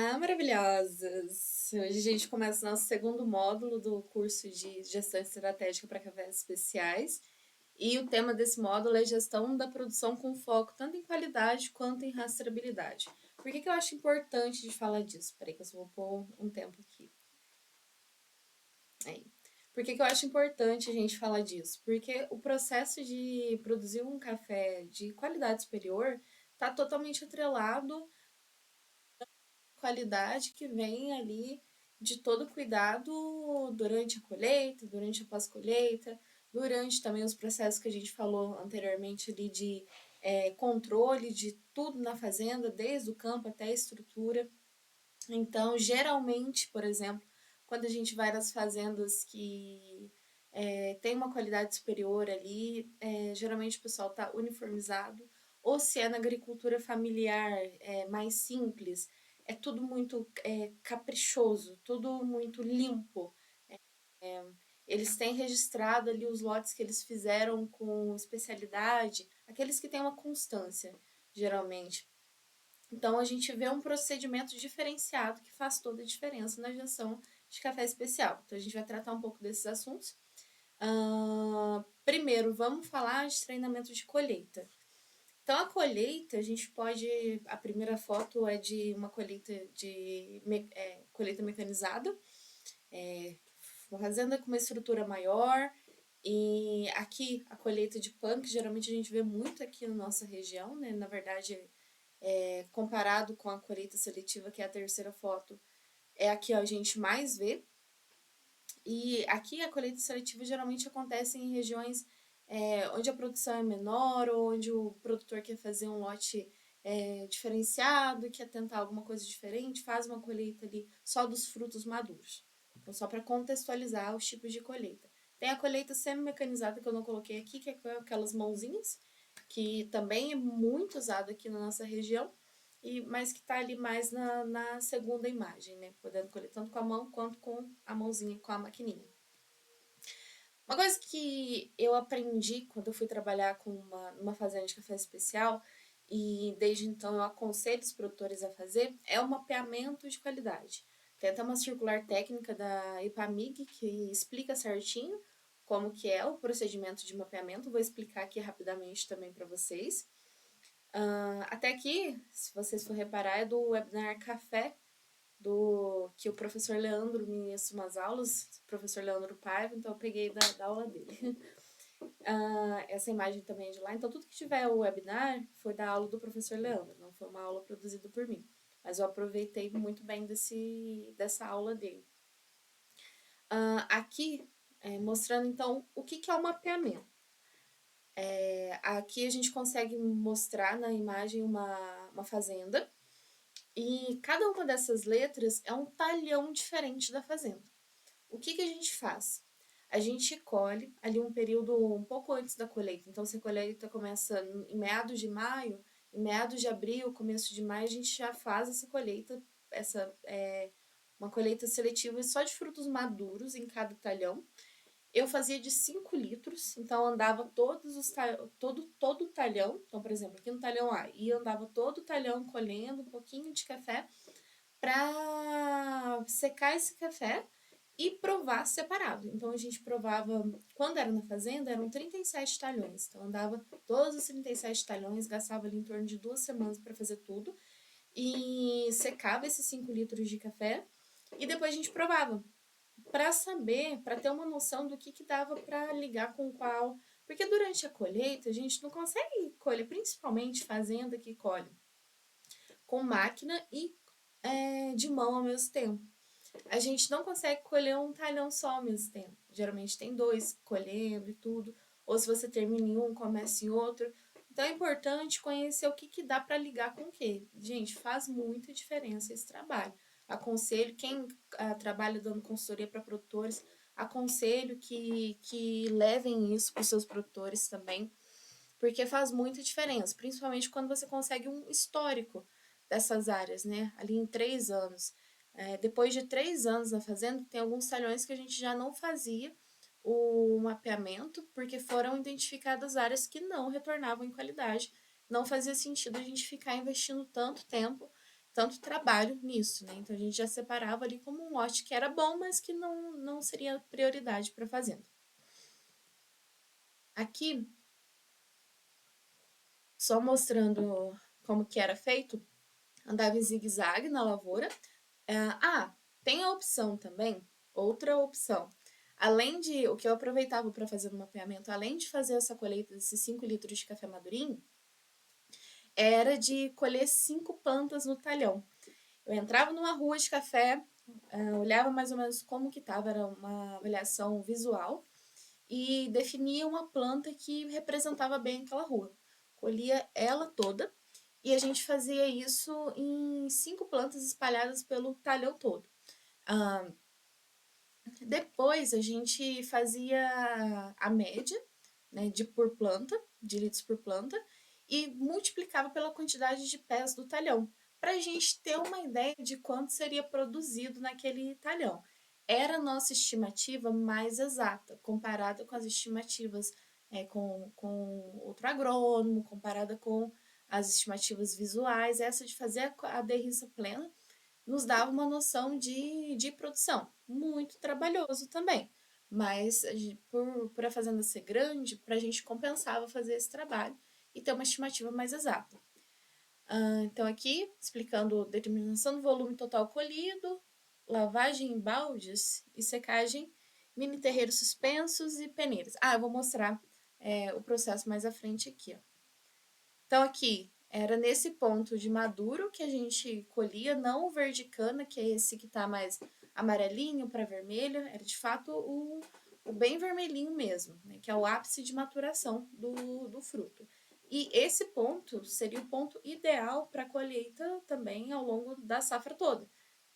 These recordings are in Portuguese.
Olá, maravilhosas! Hoje a gente começa o nosso segundo módulo do curso de Gestão Estratégica para Cafés Especiais. E o tema desse módulo é Gestão da Produção com foco tanto em qualidade quanto em rastreabilidade. Por que eu acho importante de falar disso? Peraí que eu só vou pôr um tempo aqui. Aí. Por que eu acho importante a gente falar disso? Porque o processo de produzir um café de qualidade superior está totalmente atrelado qualidade que vem ali de todo cuidado durante a colheita, durante a pós-colheita, durante também os processos que a gente falou anteriormente ali de controle de tudo na fazenda, desde o campo até a estrutura. Então, geralmente, por exemplo, quando a gente vai nas fazendas que tem uma qualidade superior ali, geralmente o pessoal está uniformizado, ou se é na agricultura familiar, mais simples, é tudo muito caprichoso, tudo muito limpo. Eles têm registrado ali os lotes que eles fizeram com especialidade, aqueles que têm uma constância, geralmente. Então, a gente vê um procedimento diferenciado que faz toda a diferença na gestão de café especial. Então, a gente vai tratar um pouco desses assuntos. Primeiro, vamos falar de treinamento de colheita. Então, a colheita, a gente pode. A primeira foto é de uma colheita colheita mecanizada, uma fazenda com uma estrutura maior. E aqui a colheita de punk, geralmente a gente vê muito aqui na nossa região, né? Na verdade, comparado com a colheita seletiva, que é a terceira foto, é a que a gente mais vê. E aqui a colheita seletiva geralmente acontece em regiões onde a produção é menor, ou onde o produtor quer fazer um lote diferenciado, quer tentar alguma coisa diferente, faz uma colheita ali só dos frutos maduros. Então, só para contextualizar os tipos de colheita. Tem a colheita semi-mecanizada que eu não coloquei aqui, que é com aquelas mãozinhas, que também é muito usado aqui na nossa região, mas que está ali mais na segunda imagem, né? Podendo colher tanto com a mão quanto com a mãozinha, com a maquininha. Uma coisa que eu aprendi quando eu fui trabalhar com numa fazenda de café especial, e desde então eu aconselho os produtores a fazer, é o mapeamento de qualidade. Tem até uma circular técnica da IPAMIG que explica certinho como que é o procedimento de mapeamento. Vou explicar aqui rapidamente também para vocês. Até aqui, se vocês for reparar, é do webinar Café, do que o professor Leandro ministra umas aulas, professor Leandro Paiva, então eu peguei da aula dele. Essa imagem também é de lá, então tudo que tiver o webinar foi da aula do professor Leandro, não foi uma aula produzida por mim, mas eu aproveitei muito bem dessa aula dele. Aqui, mostrando então o que é o mapeamento. Aqui a gente consegue mostrar na imagem uma fazenda, e cada uma dessas letras é um talhão diferente da fazenda. O que a gente faz? A gente colhe ali um período um pouco antes da colheita. Então, se a colheita começa em meados de maio, em meados de abril, começo de maio, a gente já faz essa colheita, uma colheita seletiva só de frutos maduros em cada talhão. Eu fazia de 5 litros, então andava todo o talhão. Então, por exemplo, aqui no talhão A, e andava todo o talhão colhendo um pouquinho de café para secar esse café e provar separado. Então a gente provava, quando era na fazenda, eram 37 talhões. Então andava todos os 37 talhões, gastava ali em torno de 2 semanas para fazer tudo e secava esses 5 litros de café e depois a gente provava para saber, para ter uma noção do que dava para ligar com qual. Porque durante a colheita a gente não consegue colher, principalmente fazenda que colhe com máquina e de mão ao mesmo tempo. A gente não consegue colher um talhão só ao mesmo tempo. Geralmente tem dois colhendo e tudo. Ou se você termina em um, começa em outro. Então é importante conhecer o que dá para ligar com o que. Gente, faz muita diferença esse trabalho. Aconselho, quem trabalha dando consultoria para produtores, aconselho que levem isso para os seus produtores também, porque faz muita diferença, principalmente quando você consegue um histórico dessas áreas, né? Ali em 3 anos. Depois de 3 anos na fazenda, tem alguns talhões que a gente já não fazia o mapeamento, porque foram identificadas áreas que não retornavam em qualidade. Não fazia sentido a gente ficar investindo tanto tempo. tanto trabalho nisso, né? Então a gente já separava ali como um lote que era bom, mas que não seria prioridade para a fazenda. Aqui, só mostrando como que era feito, andava em zigue-zague na lavoura. Tem a opção também, outra opção. Além de, o que eu aproveitava para fazer no mapeamento, além de fazer essa colheita desses 5 litros de café madurinho, era de colher 5 plantas no talhão. Eu entrava numa rua de café, olhava mais ou menos como que estava, era uma avaliação visual, e definia uma planta que representava bem aquela rua. Colhia ela toda e a gente fazia isso em 5 plantas espalhadas pelo talhão todo. Ah, Depois a gente fazia a média, né, de por planta, de litros por planta, e multiplicava pela quantidade de pés do talhão, para a gente ter uma ideia de quanto seria produzido naquele talhão. Era a nossa estimativa mais exata, comparada com as estimativas com outro agrônomo, comparada com as estimativas visuais. Essa de fazer a derriça plena nos dava uma noção de produção. Muito trabalhoso também, mas por a fazenda ser grande, para a gente compensava fazer esse trabalho e ter uma estimativa mais exata. Então, aqui, explicando determinação do volume total colhido, lavagem em baldes e secagem, mini terreiros suspensos e peneiras. Eu vou mostrar o processo mais à frente aqui. Ó. Então, aqui, era nesse ponto de maduro que a gente colhia, não o verde cana, que é esse que está mais amarelinho para vermelho, era de fato o bem vermelhinho mesmo, né, que é o ápice de maturação do fruto. E esse ponto seria o ponto ideal para a colheita também ao longo da safra toda.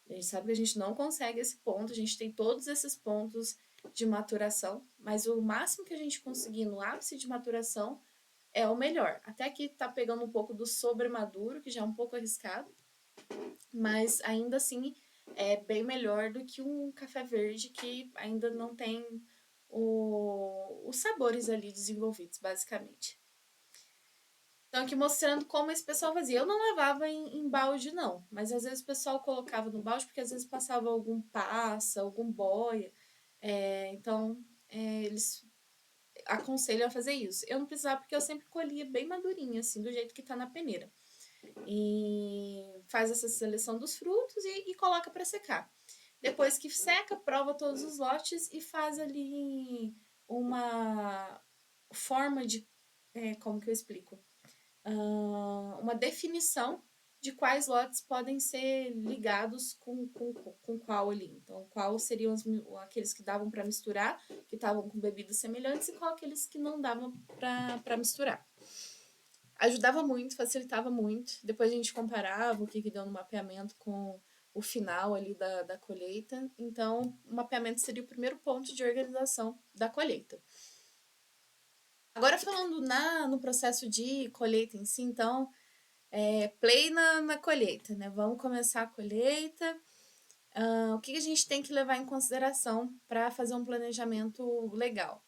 A gente sabe que a gente não consegue esse ponto, a gente tem todos esses pontos de maturação, mas o máximo que a gente conseguir no ápice de maturação é o melhor. Até que tá pegando um pouco do sobremaduro, que já é um pouco arriscado, mas ainda assim é bem melhor do que um café verde que ainda não tem os sabores ali desenvolvidos, basicamente. Então, aqui mostrando como esse pessoal fazia. Eu não lavava em balde, não, mas às vezes o pessoal colocava no balde porque às vezes passava algum passa, algum boia. Eles aconselham a fazer isso. Eu não precisava porque eu sempre colhia bem madurinha, assim, do jeito que tá na peneira. E faz essa seleção dos frutos e coloca para secar. Depois que seca, prova todos os lotes e faz ali uma forma de. Como que eu explico? Uma definição de quais lotes podem ser ligados com qual ali. Então, qual seriam aqueles que davam para misturar, que estavam com bebidas semelhantes, e qual aqueles que não davam para misturar. Ajudava muito, facilitava muito. Depois a gente comparava o que deu no mapeamento com o final ali da colheita. Então, o mapeamento seria o primeiro ponto de organização da colheita. Agora, falando no processo de colheita em si, então, play na colheita, né? Vamos começar a colheita. O que a gente tem que levar em consideração para fazer um planejamento legal?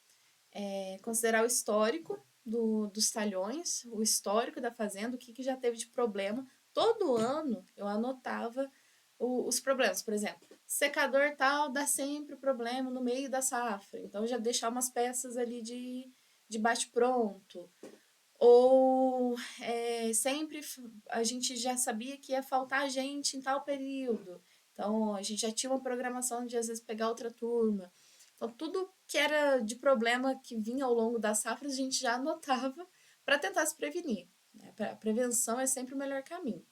Considerar o histórico dos talhões, o histórico da fazenda, o que já teve de problema. Todo ano eu anotava os problemas, por exemplo, secador tal dá sempre problema no meio da safra, então já deixar umas peças ali de bate-pronto. Ou sempre a gente já sabia que ia faltar gente em tal período. Então, a gente já tinha uma programação de, às vezes, pegar outra turma. Então, tudo que era de problema que vinha ao longo das safras, a gente já anotava para tentar se prevenir. Né? A prevenção é sempre o melhor caminho.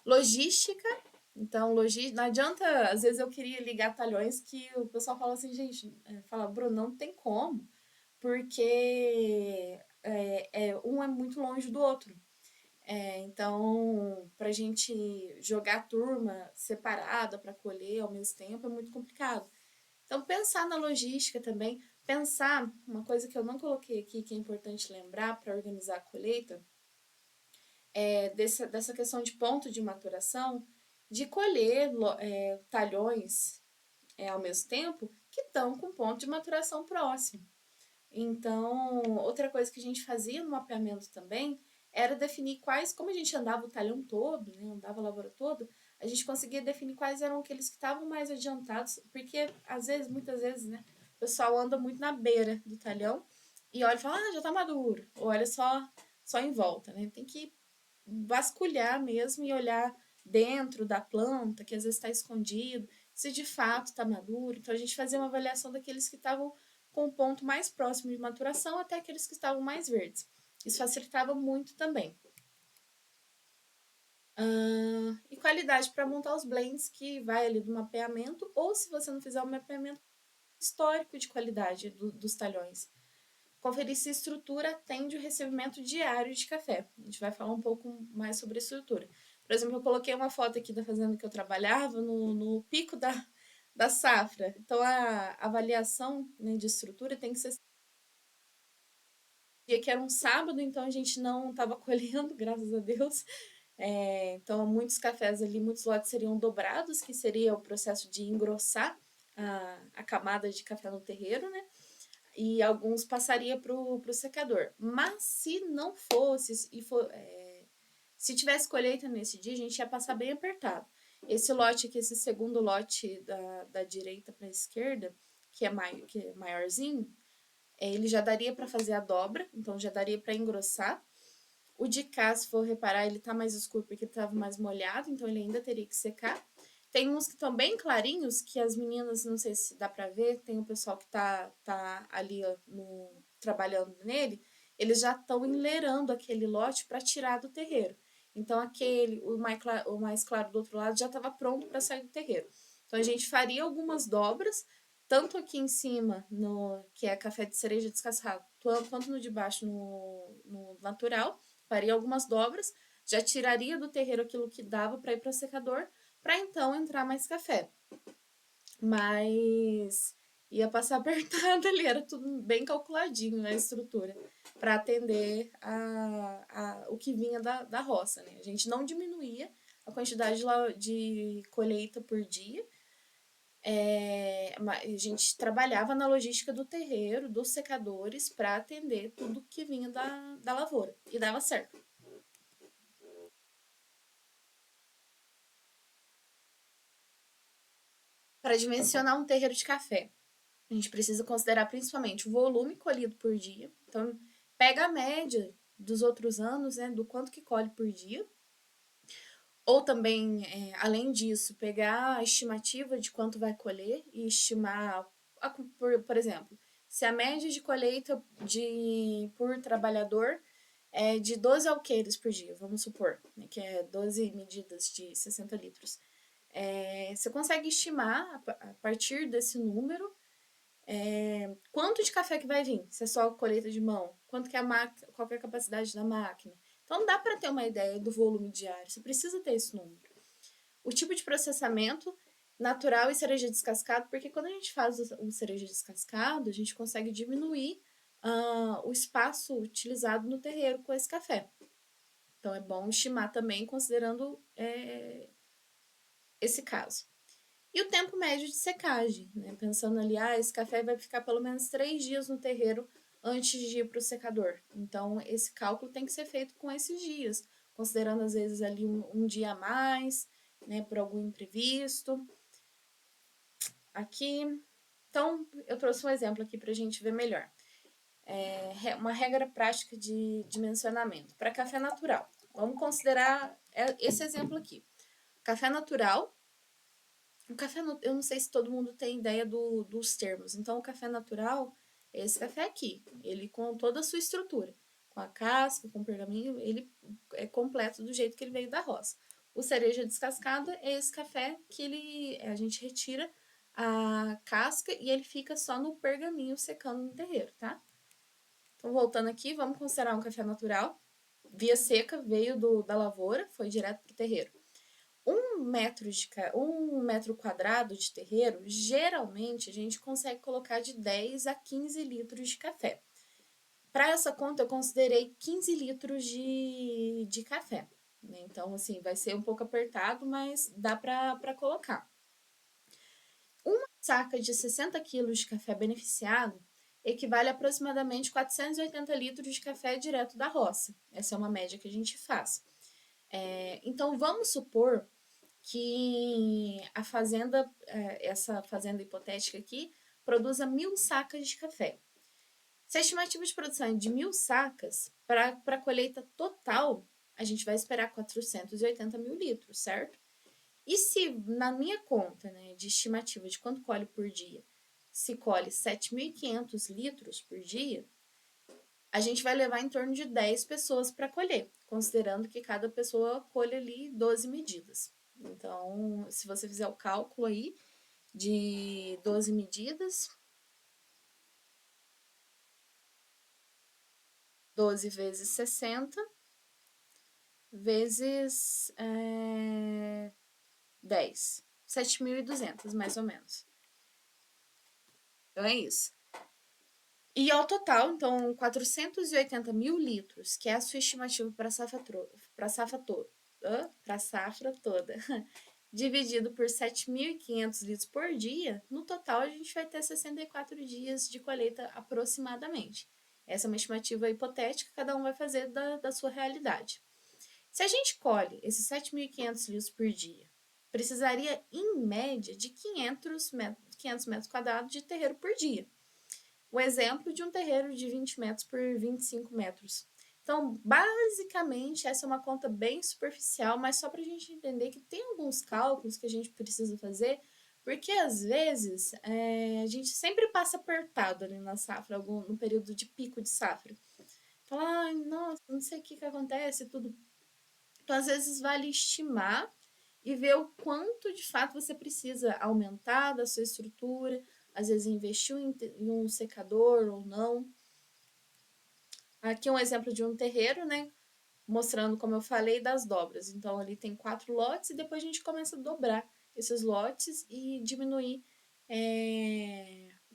Logística. Então, não adianta, às vezes eu queria ligar talhões que o pessoal fala assim, gente, fala, Bruno, não tem como, porque um é muito longe do outro. Então, para a gente jogar a turma separada para colher ao mesmo tempo é muito complicado. Então, pensar na logística também, pensar, uma coisa que eu não coloquei aqui, que é importante lembrar para organizar a colheita, dessa questão de ponto de maturação, de colher talhões ao mesmo tempo que estão com ponto de maturação próximo. Então, outra coisa que a gente fazia no mapeamento também era definir quais, como a gente andava o talhão todo, né, andava a lavoura todo, a gente conseguia definir quais eram aqueles que estavam mais adiantados, porque às vezes, muitas vezes, né, o pessoal anda muito na beira do talhão e olha e fala, ah, já tá maduro, ou olha só em volta, né? Tem que vasculhar mesmo e olhar dentro da planta, que às vezes está escondido, se de fato está maduro. Então a gente fazia uma avaliação daqueles que estavam com o ponto mais próximo de maturação até aqueles que estavam mais verdes. Isso facilitava muito também. E qualidade para montar os blends, que vai ali do mapeamento, ou se você não fizer o mapeamento histórico de qualidade dos talhões. Conferir se a estrutura atende o recebimento diário de café. A gente vai falar um pouco mais sobre a estrutura. Por exemplo, eu coloquei uma foto aqui da fazenda que eu trabalhava no pico da safra. Então, a avaliação, né, de estrutura tem que ser dia que era um sábado, então a gente não estava colhendo, graças a Deus. Então, muitos cafés ali, muitos lotes seriam dobrados, que seria o processo de engrossar a camada de café no terreiro, né? E alguns passaria para o secador. Mas se não fosse, se tivesse colheita nesse dia, a gente ia passar bem apertado. Esse lote aqui, esse segundo lote da direita para a esquerda, que é maiorzinho, ele já daria para fazer a dobra, então já daria para engrossar. O de cá, se for reparar, ele tá mais escuro porque ele estava mais molhado, então ele ainda teria que secar. Tem uns que estão bem clarinhos, que as meninas, não sei se dá pra ver, tem o pessoal que tá ali ó, trabalhando nele, eles já estão enleirando aquele lote para tirar do terreiro. Então aquele, o mais claro do outro lado já estava pronto para sair do terreiro. Então a gente faria algumas dobras, tanto aqui em cima, no que é café de cereja descascado, quanto no de baixo, no natural, faria algumas dobras, já tiraria do terreiro aquilo que dava para ir para o secador, para então entrar mais café. Mas ia passar apertado ali, era tudo bem calculadinho na estrutura, para atender o que vinha da roça. Né? A gente não diminuía a quantidade de colheita por dia. A gente trabalhava na logística do terreiro, dos secadores, para atender tudo que vinha da lavoura. E dava certo. Para dimensionar um terreiro de café, a gente precisa considerar principalmente o volume colhido por dia. Então, pega a média dos outros anos, né, do quanto que colhe por dia. Ou também, além disso, pegar a estimativa de quanto vai colher e estimar, por exemplo, se a média de colheita por trabalhador é de 12 alqueires por dia, vamos supor, né, que é 12 medidas de 60 litros. Você consegue estimar, a partir desse número, quanto de café que vai vir, se é só colheita de mão, quanto que qual que é a capacidade da máquina. Então dá para ter uma ideia do volume diário, você precisa ter esse número. O tipo de processamento natural e cereja descascado, porque quando a gente faz o cereja descascado, a gente consegue diminuir o espaço utilizado no terreiro com esse café. Então é bom estimar também considerando esse caso. E o tempo médio de secagem, né? Pensando ali, esse café vai ficar pelo menos 3 dias no terreiro antes de ir para o secador. Então, esse cálculo tem que ser feito com esses dias, considerando às vezes ali um dia a mais, né, por algum imprevisto. Aqui, então, eu trouxe um exemplo aqui para a gente ver melhor. Uma regra prática de dimensionamento. Para café natural, vamos considerar esse exemplo aqui. Café natural, eu não sei se todo mundo tem ideia dos termos. Então, o café natural é esse café aqui, ele com toda a sua estrutura, com a casca, com o pergaminho, ele é completo do jeito que ele veio da roça. O cereja descascada é esse café que a gente retira a casca e ele fica só no pergaminho secando no terreiro, tá? Então, voltando aqui, vamos considerar um café natural. Via seca, veio da lavoura, foi direto para o terreiro. 1 metro quadrado de terreiro, geralmente a gente consegue colocar de 10 a 15 litros de café. Para essa conta, eu considerei 15 litros de café. Né? Então, assim, vai ser um pouco apertado, mas dá para colocar. Uma saca de 60 quilos de café beneficiado, equivale a aproximadamente 480 litros de café direto da roça. Essa é uma média que a gente faz. Então, vamos supor que a fazenda, essa fazenda hipotética aqui, produza 1.000 sacas de café. Se a estimativa de produção é de 1.000 sacas, para a colheita total, a gente vai esperar 480 mil litros, certo? E se na minha conta, né, de estimativa de quanto colhe por dia, se colhe 7.500 litros por dia, a gente vai levar em torno de 10 pessoas para colher, considerando que cada pessoa colhe ali 12 medidas. Então, se você fizer o cálculo aí de 12 medidas, 12 vezes 60, vezes 10. 7.200, mais ou menos. Então, é isso. E ao total, então, 480 mil litros, que é a sua estimativa para a safra toda, dividido por 7.500 litros por dia, no total a gente vai ter 64 dias de colheita aproximadamente. Essa é uma estimativa hipotética, cada um vai fazer da sua realidade. Se a gente colhe esses 7.500 litros por dia, precisaria, em média, de 500 metros quadrados de terreiro por dia. O exemplo de um terreiro de 20 metros por 25 metros. Então, basicamente, essa é uma conta bem superficial, mas só para a gente entender que tem alguns cálculos que a gente precisa fazer, porque às vezes a gente sempre passa apertado ali na safra, no período de pico de safra. Fala, ai, nossa, não sei o que acontece, tudo. Então, às vezes, vale estimar e ver o quanto de fato você precisa aumentar da sua estrutura, às vezes investiu em um secador ou não. Aqui um exemplo de um terreiro, né? Mostrando, como eu falei, das dobras. Então, ali tem 4 lotes e depois a gente começa a dobrar esses lotes e diminuir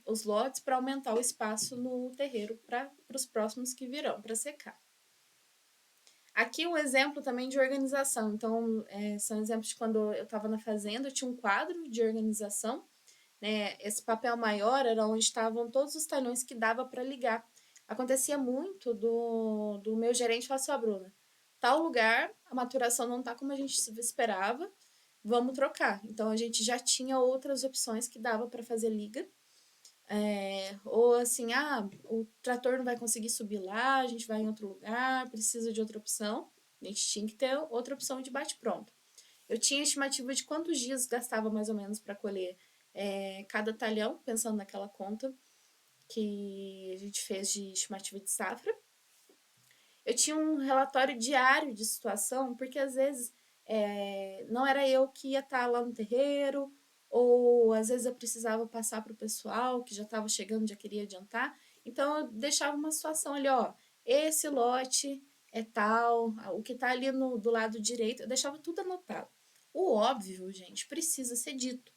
os lotes para aumentar o espaço no terreiro para os próximos que virão, para secar. Aqui um exemplo também de organização. Então, são exemplos de quando eu estava na fazenda, eu tinha um quadro de organização, né? Esse papel maior era onde estavam todos os talhões que dava para ligar. Acontecia muito do meu gerente falar assim, ó, Bruna, tal lugar, a maturação não tá como a gente esperava, vamos trocar. Então, a gente já tinha outras opções que dava para fazer liga. Ou assim, o trator não vai conseguir subir lá, a gente vai em outro lugar, precisa de outra opção. A gente tinha que ter outra opção de bate-pronto. Eu tinha estimativa de quantos dias gastava mais ou menos para colher cada talhão, pensando naquela conta que a gente fez de estimativa de safra. Eu tinha um relatório diário de situação, porque às vezes não era eu que ia estar lá no terreiro, ou às vezes eu precisava passar para o pessoal que já estava chegando, já queria adiantar. Então eu deixava uma situação ali, ó, esse lote é tal, o que está ali do lado direito, eu deixava tudo anotado. O óbvio, gente, precisa ser dito.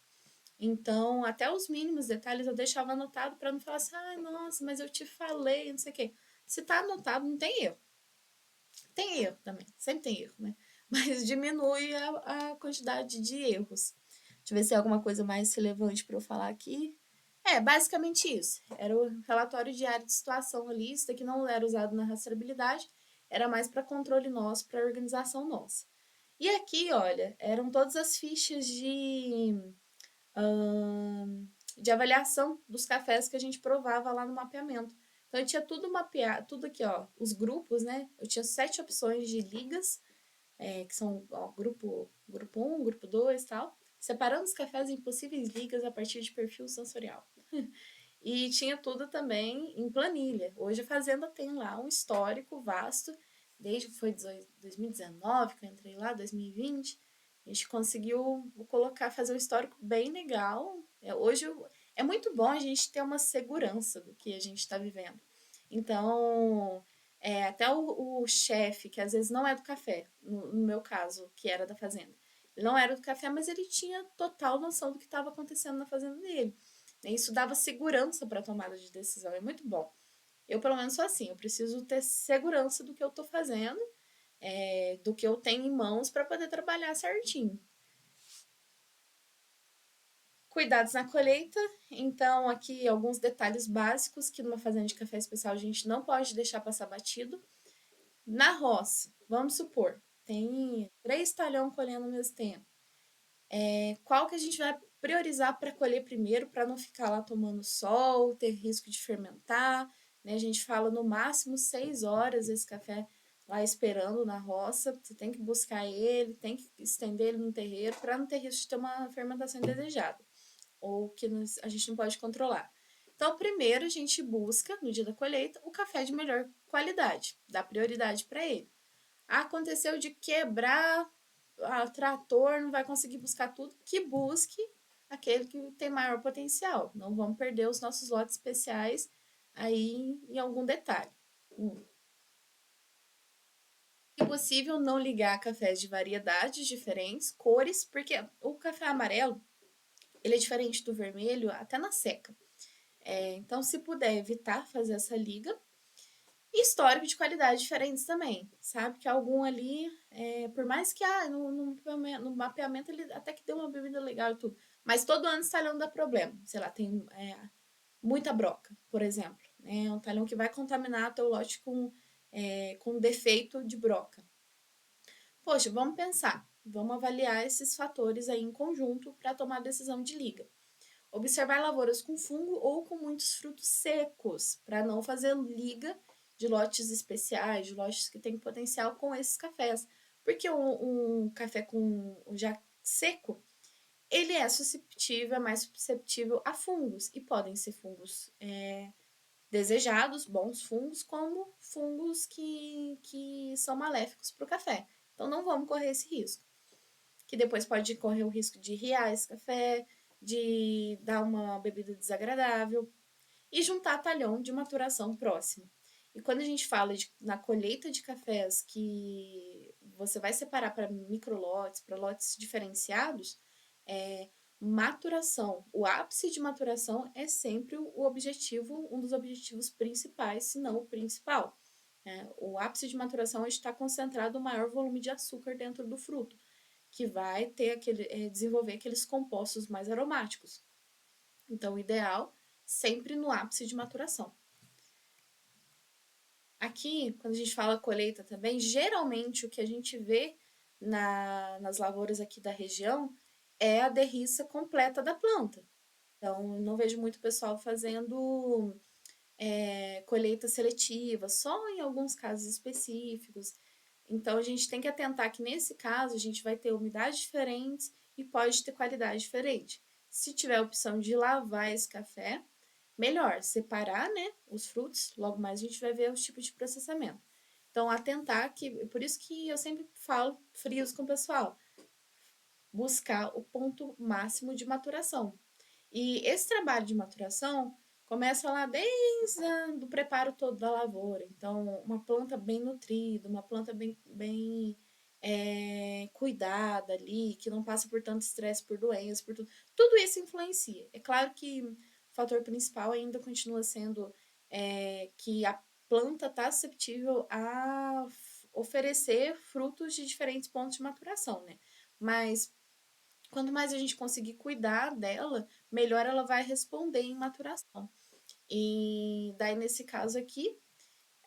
Então, até os mínimos detalhes eu deixava anotado para não falar assim, nossa, mas eu te falei, não sei o quê. Se tá anotado, não tem erro. Tem erro também, sempre tem erro, né? Mas diminui a quantidade de erros. Deixa eu ver se tem alguma coisa mais relevante para eu falar aqui. Basicamente isso. Era o relatório diário de situação ali. Isso daqui não era usado na rastreabilidade, era mais para controle nosso, para organização nossa. E aqui, olha, eram todas as fichas de avaliação dos cafés que a gente provava lá no mapeamento. Então eu tinha tudo mapeado, tudo aqui, ó, os grupos, né? Eu tinha 7 opções de ligas, que são grupo 1, grupo 2 e tal, separando os cafés em possíveis ligas a partir de perfil sensorial. E tinha tudo também em planilha. Hoje a Fazenda tem lá um histórico vasto, desde que foi 2019 que eu entrei lá, 2020, a gente conseguiu fazer um histórico bem legal. Hoje é muito bom a gente ter uma segurança do que a gente está vivendo. Então, até o chefe, que às vezes não é do café, no meu caso, que era da fazenda, ele não era do café, mas ele tinha total noção do que estava acontecendo na fazenda dele. Isso dava segurança para a tomada de decisão, é muito bom. Eu, pelo menos, sou assim, eu preciso ter segurança do que eu estou fazendo, do que eu tenho em mãos para poder trabalhar certinho. Cuidados na colheita. Então, aqui alguns detalhes básicos que numa fazenda de café especial a gente não pode deixar passar batido. Na roça, vamos supor, tem 3 talhão colhendo ao mesmo tempo. Qual que a gente vai priorizar para colher primeiro, para não ficar lá tomando sol, ter risco de fermentar, né? A gente fala no máximo 6 horas esse café lá esperando na roça. Você tem que buscar ele, tem que estender ele no terreiro para não ter risco de ter uma fermentação indesejada ou que a gente não pode controlar. Então, primeiro a gente busca, no dia da colheita, o café de melhor qualidade, dá prioridade para ele. Aconteceu de quebrar, trator, não vai conseguir buscar tudo, que busque aquele que tem maior potencial. Não vamos perder os nossos lotes especiais aí em algum detalhe. Se possível, não ligar cafés de variedades diferentes, cores, porque o café amarelo ele é diferente do vermelho até na seca. Então, se puder evitar fazer essa liga, e histórico de qualidade diferentes também, sabe? Que algum ali, por mais que no mapeamento ele até que deu uma bebida legal e tudo, mas todo ano esse talhão dá problema. Sei lá, tem muita broca, por exemplo. Um talhão que vai contaminar teu lote com defeito de broca. Poxa, vamos pensar, vamos avaliar esses fatores aí em conjunto para tomar a decisão de liga. Observar lavouras com fungo ou com muitos frutos secos, para não fazer liga de lotes especiais, de lotes que têm potencial com esses cafés. Porque um café com já seco, ele é susceptível, é mais susceptível a fungos. E podem ser fungos desejados, bons fungos, como fungos que são maléficos para o café. Então não vamos correr esse risco. Que depois pode correr o risco de riar esse café, de dar uma bebida desagradável e juntar talhão de maturação próximo. E quando a gente fala na colheita de cafés que você vai separar para microlotes, para lotes diferenciados, maturação, o ápice de maturação é sempre o objetivo, um dos objetivos principais, se não o principal. O ápice de maturação está concentrado o maior volume de açúcar dentro do fruto, que vai ter desenvolver aqueles compostos mais aromáticos. Então, o ideal sempre no ápice de maturação. Aqui, quando a gente fala colheita também, geralmente o que a gente vê nas lavouras aqui da região é a derriça completa da planta. Então, não vejo muito pessoal fazendo colheita seletiva, só em alguns casos específicos. Então, a gente tem que atentar que nesse caso a gente vai ter umidades diferentes e pode ter qualidade diferente. Se tiver a opção de lavar esse café, melhor separar, né, os frutos, logo mais a gente vai ver os tipos de processamento. Então, atentar que, por isso que eu sempre falo, frios com o pessoal, buscar o ponto máximo de maturação. E esse trabalho de maturação começa lá desde o preparo todo da lavoura. Então, uma planta bem nutrida, uma planta bem cuidada ali, que não passa por tanto estresse, por doenças, por tudo. Tudo isso influencia. É claro que o fator principal ainda continua sendo que a planta está susceptível a oferecer frutos de diferentes pontos de maturação, né? Mas quanto mais a gente conseguir cuidar dela, melhor ela vai responder em maturação. E daí, nesse caso aqui,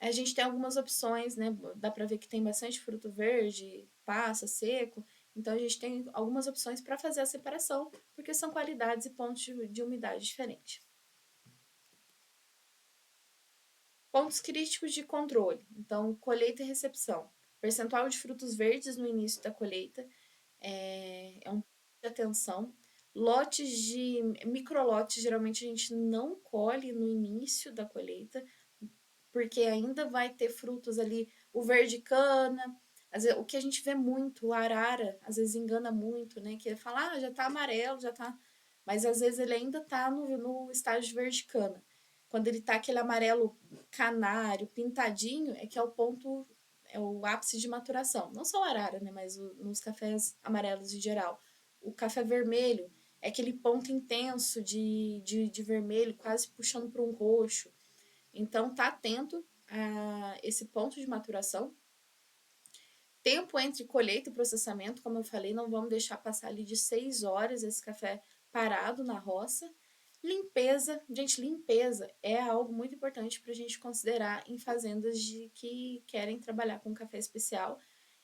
a gente tem algumas opções, né? Dá para ver que tem bastante fruto verde, passa, seco. Então, a gente tem algumas opções para fazer a separação, porque são qualidades e pontos de umidade diferentes. Pontos críticos de controle. Então, colheita e recepção. Percentual de frutos verdes no início da colheita é um ponto de atenção. Lotes de microlotes, geralmente a gente não colhe no início da colheita, porque ainda vai ter frutos ali, o verde cana, às vezes, o que a gente vê muito, o arara, às vezes engana muito, né? Que fala, já tá amarelo, já tá. Mas às vezes ele ainda tá no estágio de verde cana. Quando ele tá aquele amarelo canário, pintadinho, é que é o ponto, é o ápice de maturação. Não só o arara, né? Mas nos cafés amarelos em geral. O café vermelho é aquele ponto intenso de vermelho, quase puxando para um roxo. Então, tá atento a esse ponto de maturação. Tempo entre colheita e processamento, como eu falei, não vamos deixar passar ali de 6 horas esse café parado na roça. Limpeza, gente, limpeza é algo muito importante para a gente considerar em fazendas que querem trabalhar com café especial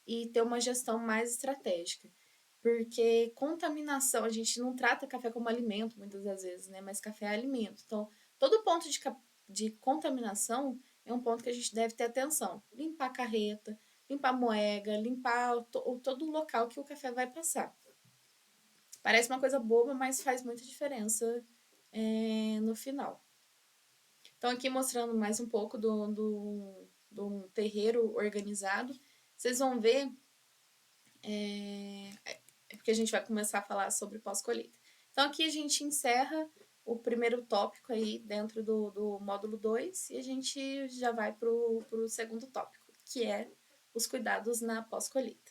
e ter uma gestão mais estratégica. Porque contaminação, a gente não trata café como alimento muitas das vezes, né? Mas café é alimento. Então, todo ponto de contaminação é um ponto que a gente deve ter atenção. Limpar a carreta, limpar a moega, limpar todo o local que o café vai passar. Parece uma coisa boba, mas faz muita diferença no final. Então, aqui mostrando mais um pouco do terreiro organizado, vocês vão ver, porque a gente vai começar a falar sobre pós-colheita. Então, aqui a gente encerra o primeiro tópico aí dentro do módulo 2 e a gente já vai para o segundo tópico, que é os cuidados na pós-colheita.